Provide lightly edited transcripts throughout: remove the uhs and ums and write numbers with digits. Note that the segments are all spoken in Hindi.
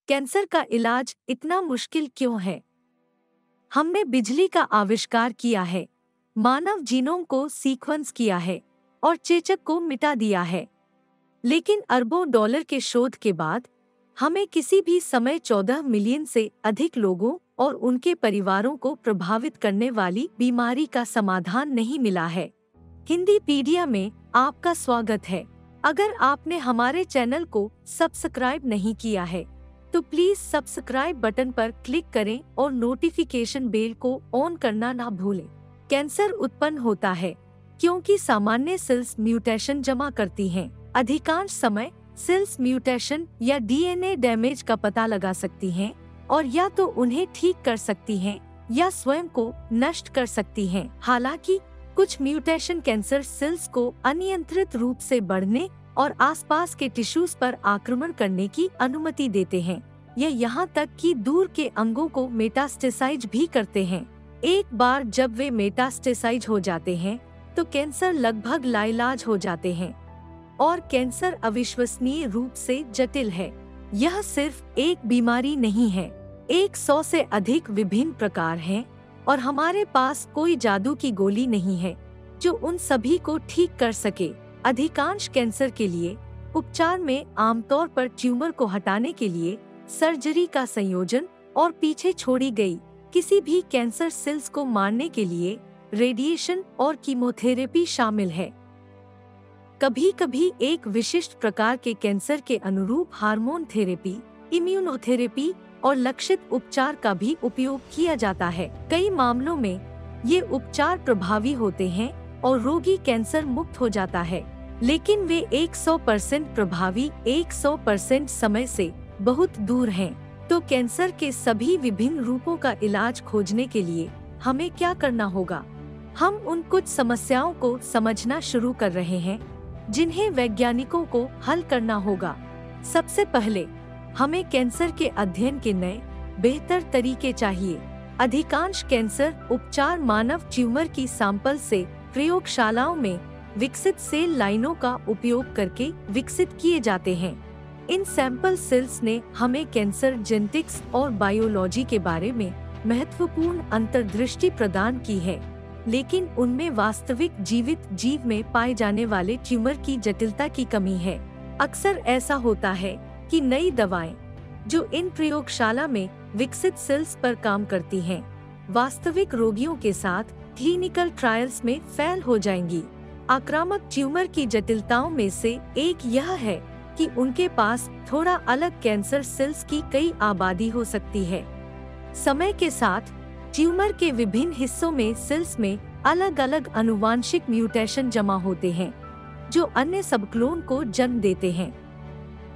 कैंसर का इलाज इतना मुश्किल क्यों है? हमने बिजली का आविष्कार किया है, मानव जीनोम को सीक्वेंस किया है और चेचक को मिटा दिया है। लेकिन अरबों डॉलर के शोध के बाद हमें किसी भी समय 14 मिलियन से अधिक लोगों और उनके परिवारों को प्रभावित करने वाली बीमारी का समाधान नहीं मिला है। हिंदीपीडिया में आपका स्वागत है। अगर आपने हमारे चैनल को सब्सक्राइब नहीं किया है तो प्लीज सब्सक्राइब बटन पर क्लिक करें और नोटिफिकेशन बेल को ऑन करना ना भूलें। कैंसर उत्पन्न होता है क्योंकि सामान्य सेल्स म्यूटेशन जमा करती हैं। अधिकांश समय सेल्स म्यूटेशन या डीएनए डैमेज का पता लगा सकती हैं और या तो उन्हें ठीक कर सकती हैं या स्वयं को नष्ट कर सकती हैं। हालांकि कुछ म्यूटेशन कैंसर सेल्स को अनियंत्रित रूप से बढ़ने और आसपास के टिश्यूज पर आक्रमण करने की अनुमति देते हैं या यहाँ तक कि दूर के अंगों को मेटास्टेसाइज भी करते हैं। एक बार जब वे मेटास्टेसाइज हो जाते हैं तो कैंसर लगभग लाइलाज हो जाते हैं और कैंसर अविश्वसनीय रूप से जटिल है। यह सिर्फ एक बीमारी नहीं है, 100 से अधिक विभिन्न प्रकार हैं और हमारे पास कोई जादू की गोली नहीं है जो उन सभी को ठीक कर सके। अधिकांश कैंसर के लिए उपचार में आमतौर पर ट्यूमर को हटाने के लिए सर्जरी का संयोजन और पीछे छोड़ी गई किसी भी कैंसर सेल्स को मारने के लिए रेडिएशन और कीमोथेरेपी शामिल है। कभी कभी एक विशिष्ट प्रकार के कैंसर के अनुरूप हार्मोन थेरेपी, इम्यूनोथेरेपी और लक्षित उपचार का भी उपयोग किया जाता है। कई मामलों में ये उपचार प्रभावी होते हैं और रोगी कैंसर मुक्त हो जाता है, लेकिन वे 100% प्रभावी 100% समय से बहुत दूर हैं। तो कैंसर के सभी विभिन्न रूपों का इलाज खोजने के लिए हमें क्या करना होगा? हम उन कुछ समस्याओं को समझना शुरू कर रहे हैं जिन्हें वैज्ञानिकों को हल करना होगा। सबसे पहले हमें कैंसर के अध्ययन के नए बेहतर तरीके चाहिए। अधिकांश कैंसर उपचार मानव ट्यूमर की सैंपल से प्रयोगशालाओं में विकसित सेल लाइनों का उपयोग करके विकसित किए जाते हैं। इन सैंपल सेल्स ने हमें कैंसर जेनेटिक्स और बायोलॉजी के बारे में महत्वपूर्ण अंतर्दृष्टि प्रदान की है, लेकिन उनमें वास्तविक जीवित जीव में पाए जाने वाले ट्यूमर की जटिलता की कमी है। अक्सर ऐसा होता है कि नई दवाएं जो इन प्रयोगशाला में विकसित सेल्स पर काम करती हैं, वास्तविक रोगियों के साथ क्लिनिकल ट्रायल्स में फेल हो जाएंगी। आक्रामक ट्यूमर की जटिलताओं में से एक यह है कि उनके पास थोड़ा अलग कैंसर सेल्स की कई आबादी हो सकती है। समय के साथ ट्यूमर के विभिन्न हिस्सों में सेल्स में अलग अलग आनुवांशिक म्यूटेशन जमा होते हैं जो अन्य सबक्लोन को जन्म देते हैं।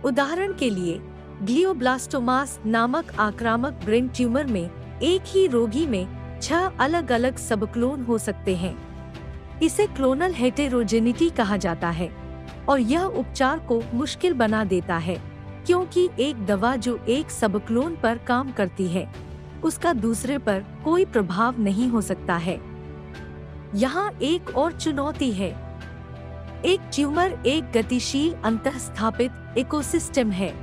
उदाहरण के लिए ग्लियोब्लास्टोमास नामक आक्रामक ब्रेन ट्यूमर में एक ही रोगी में 6 अलग अलग सबक्लोन हो सकते हैं। इसे क्लोनल हेटेरोजेनिटी कहा जाता है और यह उपचार को मुश्किल बना देता है क्योंकि एक दवा जो एक सबक्लोन पर काम करती है उसका दूसरे पर कोई प्रभाव नहीं हो सकता है। यहाँ एक और चुनौती है। एक ट्यूमर एक गतिशील अंतःस्थापित इकोसिस्टम है।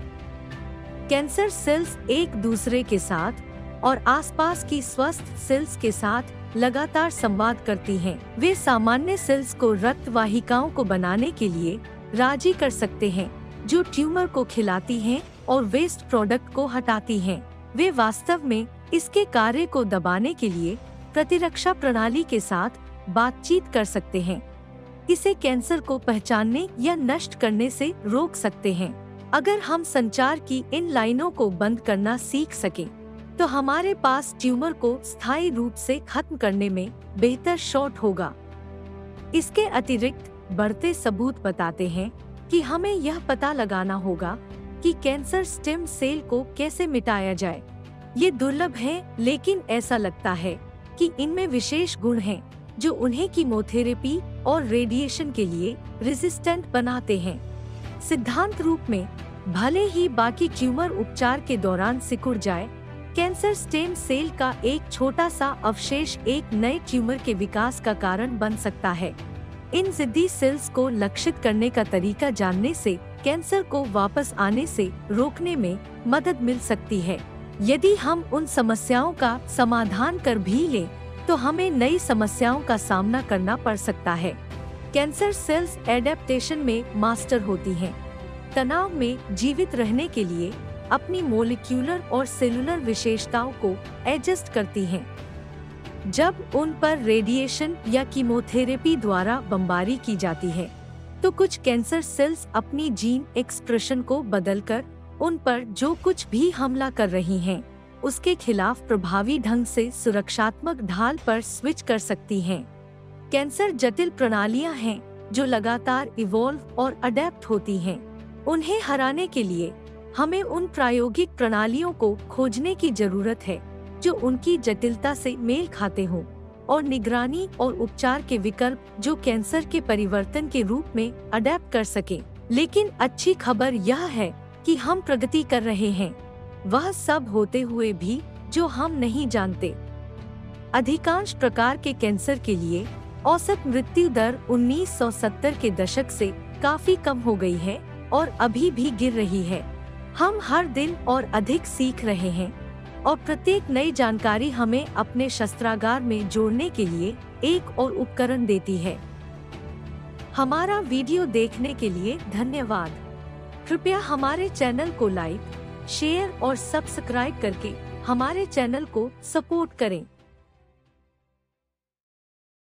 कैंसर सेल्स एक दूसरे के साथ और आसपास की स्वस्थ सेल्स के साथ लगातार संवाद करती हैं। वे सामान्य सेल्स को रक्त वाहिकाओं को बनाने के लिए राजी कर सकते हैं जो ट्यूमर को खिलाती हैं और वेस्ट प्रोडक्ट को हटाती हैं। वे वास्तव में इसके कार्य को दबाने के लिए प्रतिरक्षा प्रणाली के साथ बातचीत कर सकते हैं। इसे कैंसर को पहचानने या नष्ट करने से रोक सकते हैं। अगर हम संचार की इन लाइनों को बंद करना सीख सकें तो हमारे पास ट्यूमर को स्थायी रूप से खत्म करने में बेहतर शॉट होगा। इसके अतिरिक्त बढ़ते सबूत बताते हैं कि हमें यह पता लगाना होगा कि कैंसर स्टेम सेल को कैसे मिटाया जाए। ये दुर्लभ है, लेकिन ऐसा लगता है कि इनमें विशेष गुण हैं जो उन्हें कीमोथेरेपी और रेडिएशन के लिए रेजिस्टेंट बनाते हैं। सिद्धांत रूप में भले ही बाकी ट्यूमर उपचार के दौरान सिकुड़ जाए, कैंसर स्टेम सेल का एक छोटा सा अवशेष एक नए ट्यूमर के विकास का कारण बन सकता है। इन जिद्दी सेल्स को लक्षित करने का तरीका जानने से कैंसर को वापस आने से रोकने में मदद मिल सकती है। यदि हम उन समस्याओं का समाधान कर भी लें, तो हमें नई समस्याओं का सामना करना पड़ सकता है। कैंसर सेल्स एडेप्टेशन में मास्टर होती हैं। तनाव में जीवित रहने के लिए अपनी मोलिक्यूलर और सेलुलर विशेषताओं को एडजस्ट करती हैं। जब उन पर रेडिएशन या कीमोथेरेपी द्वारा बमबारी की जाती है, तो कुछ कैंसर सेल्स अपनी जीन एक्सप्रेशन को बदलकर उन पर जो कुछ भी हमला कर रही हैं, उसके खिलाफ प्रभावी ढंग से सुरक्षात्मक ढाल पर स्विच कर सकती हैं। कैंसर जटिल प्रणालियां हैं जो लगातार इवॉल्व और अडेप्ट होती हैं। उन्हें हराने के लिए हमें उन प्रायोगिक प्रणालियों को खोजने की जरूरत है जो उनकी जटिलता से मेल खाते हों, और निगरानी और उपचार के विकल्प जो कैंसर के परिवर्तन के रूप में अडेप्ट कर सके। लेकिन अच्छी खबर यह है कि हम प्रगति कर रहे हैं, वह सब होते हुए भी जो हम नहीं जानते। अधिकांश प्रकार के कैंसर के लिए औसत मृत्यु दर 1970 के दशक से काफी कम हो गई है और अभी भी गिर रही है। हम हर दिन और अधिक सीख रहे हैं, और प्रत्येक नई जानकारी हमें अपने शस्त्रागार में जोड़ने के लिए एक और उपकरण देती है। हमारा वीडियो देखने के लिए धन्यवाद। कृपया हमारे चैनल को लाइक, शेयर और सब्सक्राइब करके हमारे चैनल को सपोर्ट करें।